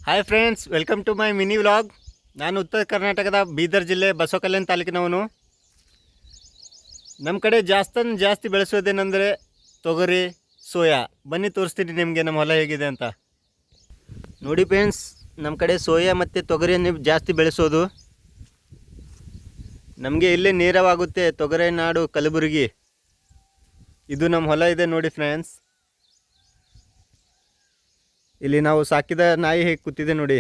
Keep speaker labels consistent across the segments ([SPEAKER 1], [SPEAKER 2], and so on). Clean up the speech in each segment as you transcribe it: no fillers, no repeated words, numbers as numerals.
[SPEAKER 1] Hi friends, welcome to my mini vlog. ನಾನು ಉತ್ತರ ಕರ್ನಾಟಕದ ಬೀದರ್ ಜಿಲ್ಲೆ ಬಸವಕಲ್ಯಾಣ ತಾಲೂಕಿನವನು. ನಮ್ಮ ಕಡೆ ಜಾಸ್ತಿ ಬೆಳೆಸೋದೇನೆಂದರೆ ತೊಗರಿ, ಸೋಯಾ. ಬನ್ನಿ ತೋರಿಸ್ತೀನಿ ನಿಮಗೆ ನಮ್ಮ ಹೊಲ ಹೇಗಿದೆ ಅಂತ. ನೋಡಿ ಫ್ರೆಂಡ್ಸ್, ನಮ್ಮ ಕಡೆ ಸೋಯಾ ಮತ್ತು ತೊಗರಿಯನ್ನು ಜಾಸ್ತಿ ಬೆಳೆಸೋದು. ನಮಗೆ ಇಲ್ಲೇ ನೇರವಾಗುತ್ತೆ ತೊಗರಿ ನಾಡು ಕಲಬುರಗಿ. ಇದು ನಮ್ಮ ಹೊಲ ಇದೆ ನೋಡಿ ಫ್ರೆಂಡ್ಸ್. ಇಲ್ಲಿ ನಾವು ಸಾಕಿದ ನಾಯಿ ಹೇಗೆ ಕೂತಿದೆ ನೋಡಿ,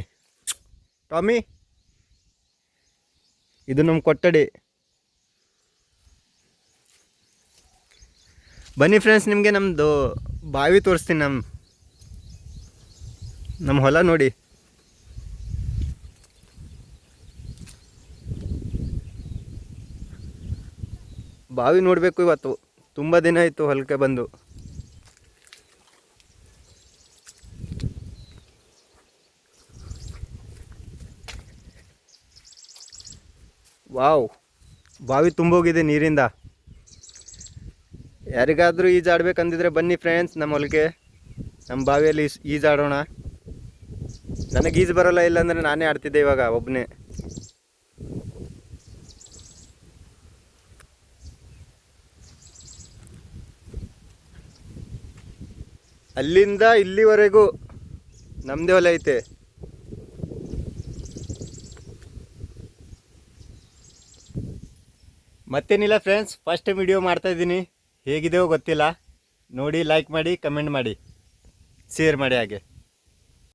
[SPEAKER 1] ಟಾಮಿ. ಇದು ನಮ್ಮ ಕೊಠಡಿ. ಬನ್ನಿ ಫ್ರೆಂಡ್ಸ್, ನಿಮಗೆ ನಮ್ಮದು ಬಾವಿ ತೋರಿಸ್ತೀನಿ. ನಮ್ಮ ಹೊಲ ನೋಡಿ. ಬಾವಿ ನೋಡಬೇಕು. ಇವತ್ತು ತುಂಬ ದಿನ ಆಯಿತು ಹೊಲಕ್ಕೆ ಬಂದು. ವಾವ್, ಬಾವಿ ತುಂಬೋಗಿದೆ ನೀರಿಂದ. ಯಾರಿಗಾದರೂ ಈಜಾಡ್ಬೇಕಂದಿದ್ರೆ ಬನ್ನಿ ಫ್ರೆಂಡ್ಸ್ ನಮ್ಮ ಹೊಲಕ್ಕೆ, ನಮ್ಮ ಬಾವಿಯಲ್ಲಿ ಈಜಾಡೋಣ. ನನಗೆ ಈಜು ಬರೋಲ್ಲ, ಇಲ್ಲಾಂದರೆ ನಾನೇ ಆಡ್ತಿದ್ದೆ ಇವಾಗ ಒಬ್ಬನೇ. ಅಲ್ಲಿಂದ ಇಲ್ಲಿವರೆಗೂ ನಮ್ಮದೇ ಹೊಲ ಐತೆ. ಮತ್ತೇನಿಲ್ಲ ಫ್ರೆಂಡ್ಸ್, ಫಸ್ಟ್ ವಿಡಿಯೋ ಮಾಡ್ತಾಯಿದ್ದೀನಿ. ಹೇಗಿದೆಯೋ ಗೊತ್ತಿಲ್ಲ. ನೋಡಿ, ಲೈಕ್ ಮಾಡಿ, ಕಮೆಂಟ್ ಮಾಡಿ, ಶೇರ್ ಮಾಡಿ ಹಾಗೆ.